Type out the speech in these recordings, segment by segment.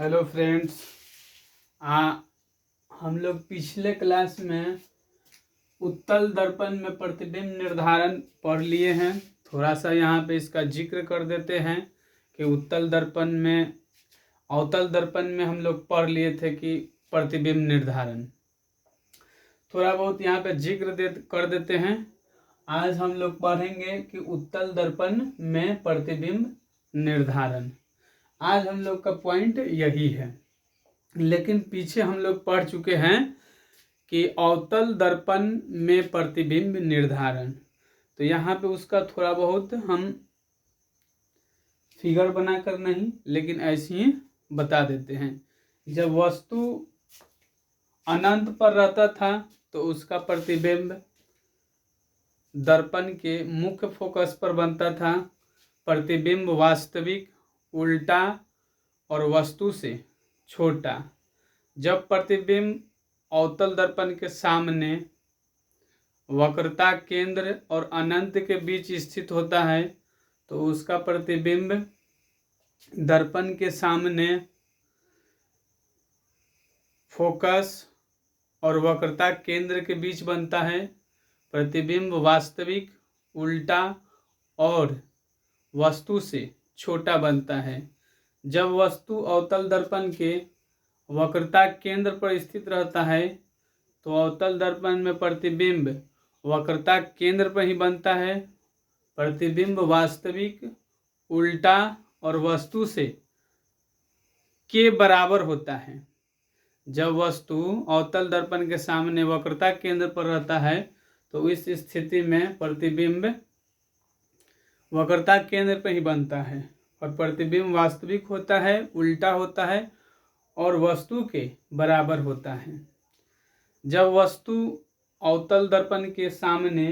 Hello friends. हम लोग पिछले क्लास में उत्तल दर्पण में प्रतिबिंब निर्धारण पढ़ लिए हैं। थोड़ा सा यहाँ पे इसका जिक्र कर देते हैं कि उत्तल दर्पण में अवतल दर्पण में हम लोग पढ़ लिए थे कि प्रतिबिंब निर्धारण। थोड़ा बहुत यहाँ पे जिक्र कर देते हैं। आज हम लोग पढ़ेंगे कि उत्तल दर्पण में प्रतिबिंब निर्धारण। आज हम लोग का पॉइंट यही है, लेकिन पीछे हम लोग पढ़ चुके हैं कि अवतल दर्पण में प्रतिबिंब निर्धारण। तो यहाँ पे उसका थोड़ा बहुत हम फिगर बनाकर नहीं, लेकिन ऐसे ही बता देते हैं। जब वस्तु अनंत पर रहता था तो उसका प्रतिबिंब दर्पण के मुख्य फोकस पर बनता था। प्रतिबिंब वास्तविक, उल्टा और वस्तु से छोटा। जब प्रतिबिंब अवतल दर्पण के सामने वक्रता केंद्र और अनंत के बीच स्थित होता है तो उसका प्रतिबिंब दर्पण के सामने फोकस और वक्रता केंद्र के बीच बनता है। प्रतिबिंब वास्तविक, उल्टा और वस्तु से छोटा बनता है। जब वस्तु अवतल दर्पण के वक्रता केंद्र पर स्थित रहता है तो अवतल दर्पण में प्रतिबिंब वक्रता केंद्र पर ही बनता है। प्रतिबिंब वास्तविक, उल्टा और वस्तु से के बराबर होता है। जब वस्तु अवतल दर्पण के सामने वक्रता केंद्र पर रहता है तो इस स्थिति में प्रतिबिंब वक्रता केंद्र पर ही बनता है और प्रतिबिंब वास्तविक होता है, उल्टा होता है और वस्तु के बराबर होता है। जब वस्तु अवतल दर्पण के सामने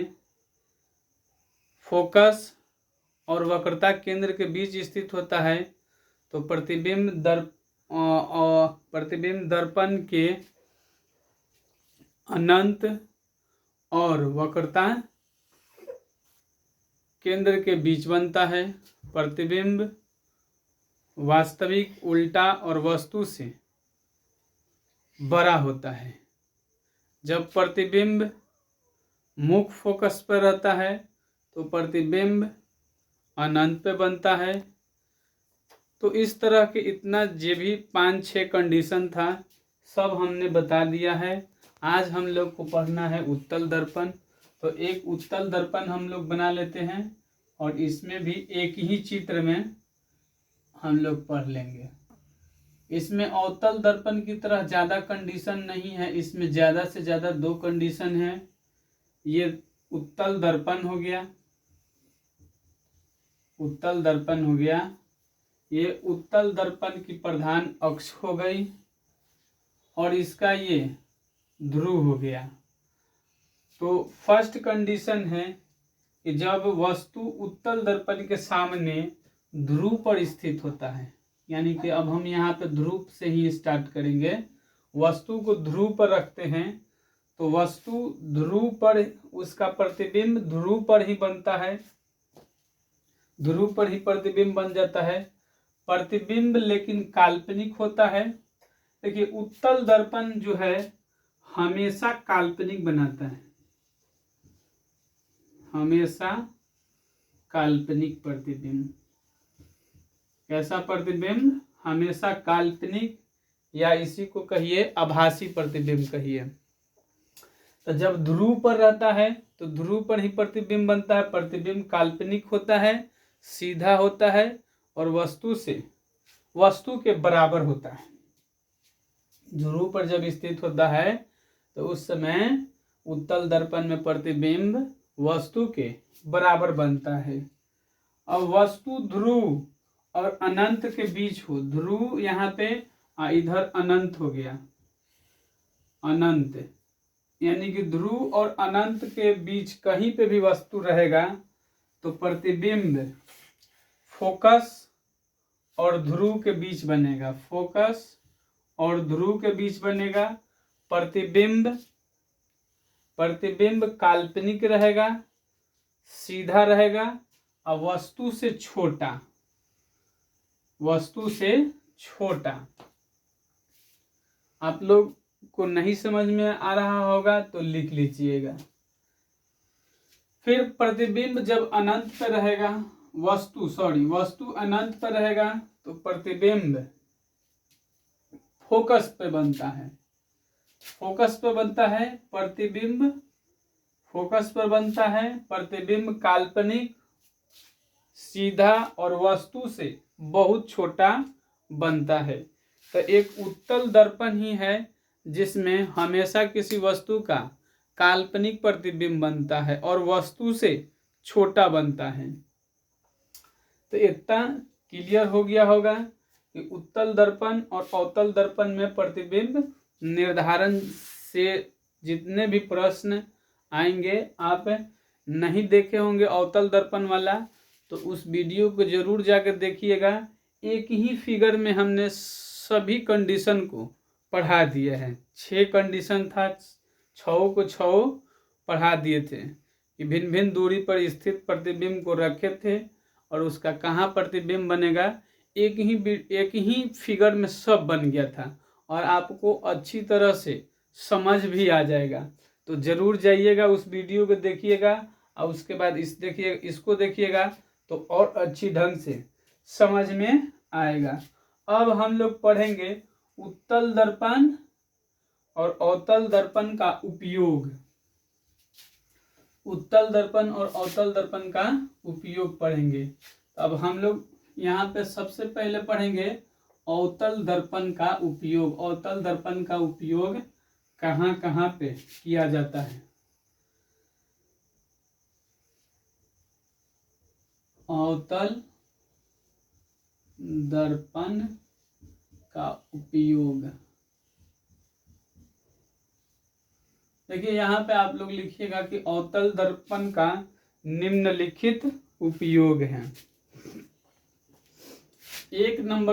फोकस और वक्रता केंद्र के बीच स्थित होता है तो प्रतिबिंब दर्पण के अनंत और वक्रता केंद्र के बीच बनता है। प्रतिबिंब वास्तविक, उल्टा और वस्तु से बड़ा होता है। जब प्रतिबिंब मुख्य फोकस पर रहता है तो प्रतिबिंब अनंत पे बनता है। तो इस तरह के इतना जो भी 5-6 कंडीशन था सब हमने बता दिया है। आज हम लोग को पढ़ना है उत्तल दर्पण। तो एक उत्तल दर्पण हम लोग बना लेते हैं और इसमें भी एक ही चित्र में हम लोग पढ़ लेंगे। इसमें अवतल दर्पण की तरह ज़्यादा कंडीशन नहीं है, इसमें ज़्यादा से ज़्यादा 2 कंडीशन है। ये उत्तल दर्पण हो गया, उत्तल दर्पण हो गया। ये उत्तल दर्पण की प्रधान अक्ष हो गई और इसका ये ध्रुव हो गया। तो फर्स्ट कंडीशन है कि जब वस्तु उत्तल दर्पण के सामने ध्रुव पर स्थित होता है, यानी कि अब हम यहाँ पे ध्रुव से ही स्टार्ट करेंगे। वस्तु को ध्रुव पर रखते हैं तो वस्तु ध्रुव पर, उसका प्रतिबिंब ध्रुव पर ही बनता है, ध्रुव पर ही प्रतिबिंब बन जाता है। प्रतिबिंब लेकिन काल्पनिक होता है। देखिए उत्तल दर्पण जो है हमेशा काल्पनिक बनाता है, हमेशा काल्पनिक प्रतिबिंब। कैसा प्रतिबिंब? हमेशा काल्पनिक, या इसी को कहिए आभासी प्रतिबिंब कहिए। तो जब ध्रुव पर रहता है तो ध्रुव पर ही प्रतिबिंब बनता है। प्रतिबिंब काल्पनिक होता है, सीधा होता है और वस्तु के बराबर होता है। ध्रुव पर जब स्थित होता है तो उस समय उत्तल दर्पण में प्रतिबिंब वस्तु के बराबर बनता है। अब वस्तु ध्रुव और अनंत के बीच हो, ध्रुव यहाँ पे इधर अनंत हो गया, अनंत, यानी कि ध्रुव और अनंत के बीच कहीं पे भी वस्तु रहेगा तो प्रतिबिंब फोकस और ध्रुव के बीच बनेगा, फोकस और ध्रुव के बीच बनेगा। प्रतिबिंब काल्पनिक रहेगा, सीधा रहेगा और वस्तु से छोटा, वस्तु से छोटा। आप लोग को नहीं समझ में आ रहा होगा तो लिख लीजिएगा। फिर प्रतिबिंब जब अनंत पर रहेगा, वस्तु अनंत पर रहेगा तो प्रतिबिंब फोकस पे बनता है। फोकस पे बनता है प्रतिबिंब, फोकस पर बनता है प्रतिबिंब काल्पनिक, सीधा और वस्तु से बहुत छोटा बनता है। तो एक उत्तल दर्पण ही है जिसमें हमेशा किसी वस्तु का काल्पनिक प्रतिबिंब बनता है और वस्तु से छोटा बनता है। तो इतना क्लियर हो गया होगा कि उत्तल दर्पण और अवतल दर्पण में प्रतिबिंब निर्धारण से जितने भी प्रश्न आएंगे, आप नहीं देखे होंगे अवतल दर्पण वाला तो उस वीडियो को जरूर जाकर देखिएगा। एक ही फिगर में हमने सभी कंडीशन को पढ़ा दिए हैं। 6 कंडीशन था, 6 को 6 पढ़ा दिए थे कि भिन्न भिन्न दूरी पर स्थित प्रतिबिंब को रखे थे और उसका कहाँ प्रतिबिंब बनेगा। एक ही फिगर में सब बन गया था और आपको अच्छी तरह से समझ भी आ जाएगा। तो जरूर जाइएगा उस वीडियो को देखिएगा और उसके बाद इसको देखिएगा तो और अच्छी ढंग से समझ में आएगा। अब हम लोग पढ़ेंगे उत्तल दर्पण और अवतल दर्पण का उपयोग। उत्तल दर्पण और अवतल दर्पण का उपयोग पढ़ेंगे। अब हम लोग यहाँ पे सबसे पहले पढ़ेंगे अवतल दर्पण का उपयोग। अवतल दर्पण का उपयोग कहाँ कहाँ पे किया जाता है। अवतल दर्पण का उपयोग, देखिए यहाँ पे आप लोग लिखिएगा कि अवतल दर्पण का निम्नलिखित उपयोग है।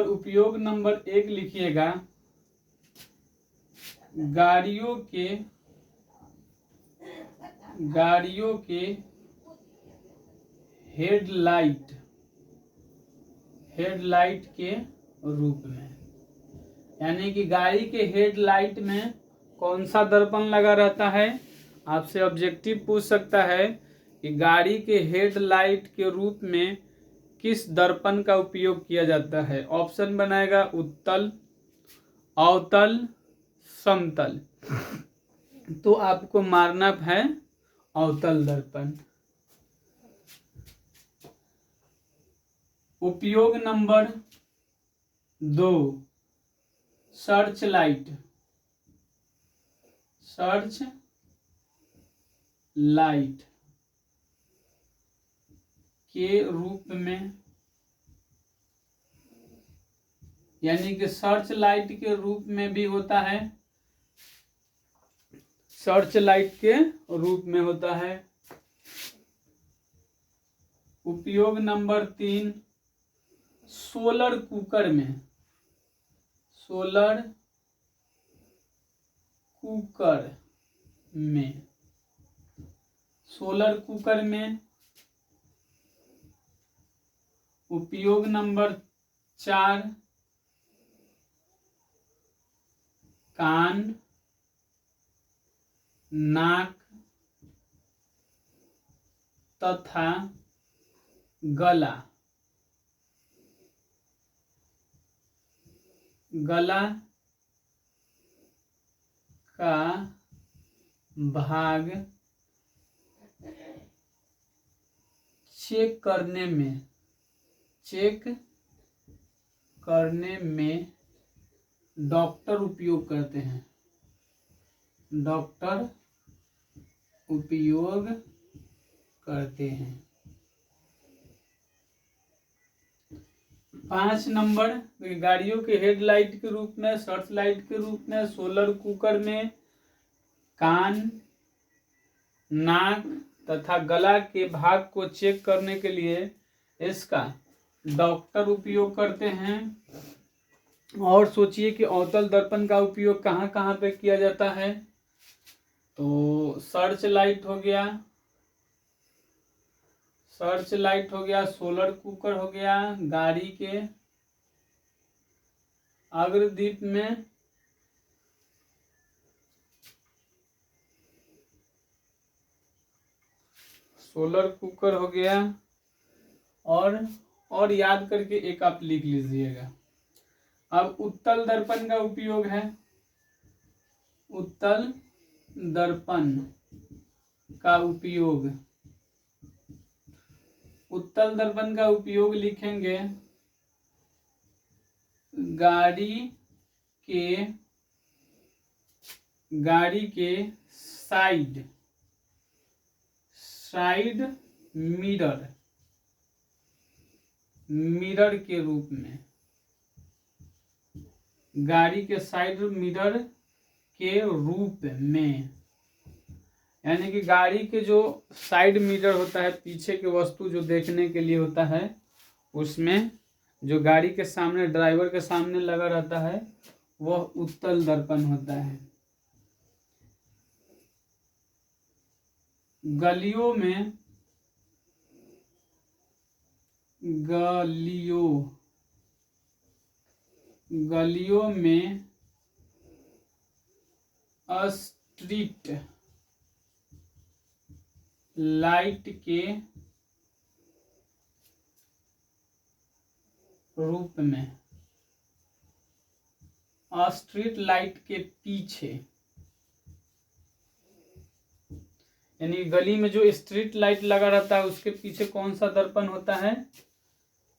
उपयोग नंबर 1 लिखिएगा, गाड़ियों के हेडलाइट के रूप में, यानी कि गाड़ी के हेडलाइट में कौन सा दर्पण लगा रहता है। आपसे ऑब्जेक्टिव पूछ सकता है कि गाड़ी के हेडलाइट के रूप में किस दर्पण का उपयोग किया जाता है। ऑप्शन बनाएगा उत्तल, अवतल, समतल। तो आपको मारना है अवतल दर्पण। उपयोग नंबर 2, सर्च लाइट के रूप में, यानी कि सर्च लाइट के रूप में भी होता है, सर्च लाइट के रूप में होता है। उपयोग नंबर 3, सोलर कुकर में, उपयोग नंबर 4, कान, नाक तथा गला का भाग चेक करने में डॉक्टर उपयोग करते हैं। 5 नंबर, गाड़ियों के हेडलाइट के रूप में, सर्च लाइट के रूप में, सोलर कुकर में कान, नाक तथा गला के भाग को चेक करने के लिए इसका डॉक्टर उपयोग करते हैं। और सोचिए कि अवतल दर्पण का उपयोग कहाँ कहाँ पे किया जाता है। तो सर्च लाइट हो गया, सोलर कुकर हो गया, गाड़ी के अग्रदीप में सोलर कुकर हो गया। और याद करके एक आप लिख लीजिएगा। अब उत्तल दर्पण का उपयोग है। उत्तल दर्पण का उपयोग, उत्तल दर्पण का उपयोग लिखेंगे गाड़ी के साइड मिरर के रूप में, गाड़ी के साइड मिरर के रूप में, यानी कि गाड़ी के जो साइड मिरर होता है, पीछे के वस्तु जो देखने के लिए होता है, उसमें जो गाड़ी के सामने, ड्राइवर के सामने लगा रहता है, वह उत्तल दर्पण होता है। गलियों में स्ट्रीट लाइट के रूप में, स्ट्रीट लाइट के पीछे, यानी गली में जो स्ट्रीट लाइट लगा रहता है उसके पीछे कौन सा दर्पण होता है?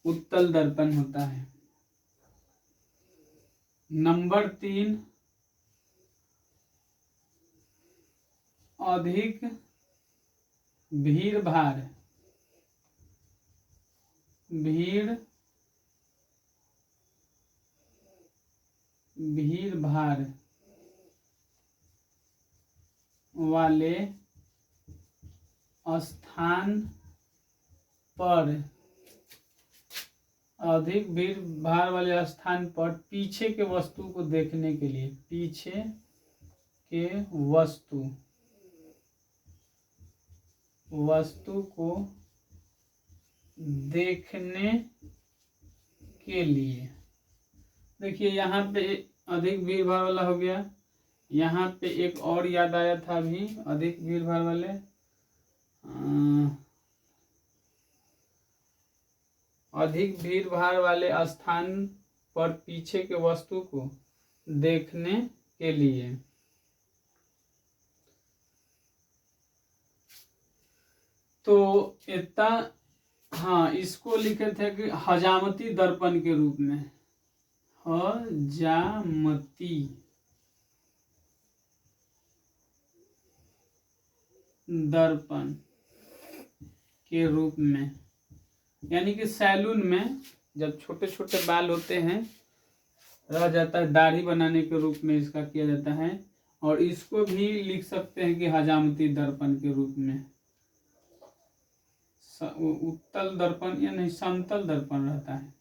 उत्तल दर्पण होता है। नंबर 3, अधिक भीड़ भाड़ वाले स्थान पर, अधिक भीड़ भाड़ वाले स्थान पर पीछे के वस्तु को देखने के लिए, पीछे के वस्तु को देखने के लिए। देखिए यहाँ पे अधिक भीड़ भाड़ वाला हो गया। यहाँ पे एक और याद आया था अभी, अधिक भीड़ भाड़ वाले, अधिक भीड़ भाड़ वाले स्थान पर पीछे के वस्तु को देखने के लिए। तो इतना, हाँ, इसको लिखे थे कि हजामती दर्पण के रूप में, हजामती दर्पण के रूप में, यानी कि सैलून में जब छोटे छोटे बाल होते हैं, रह जाता है, दाढ़ी बनाने के रूप में इसका किया जाता है। और इसको भी लिख सकते हैं कि हजामती दर्पण के रूप में। उत्तल दर्पण या नहीं, समतल दर्पण रहता है।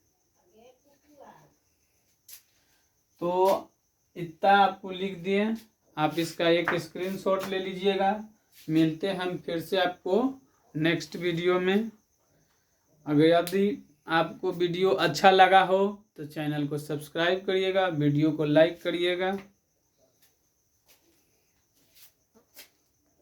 तो इतना आपको लिख दिए, आप इसका एक स्क्रीनशॉट ले लीजिएगा। मिलते हैं हम फिर से आपको नेक्स्ट वीडियो में। अगर यदि आपको वीडियो अच्छा लगा हो तो चैनल को सब्सक्राइब करिएगा, वीडियो को लाइक करिएगा।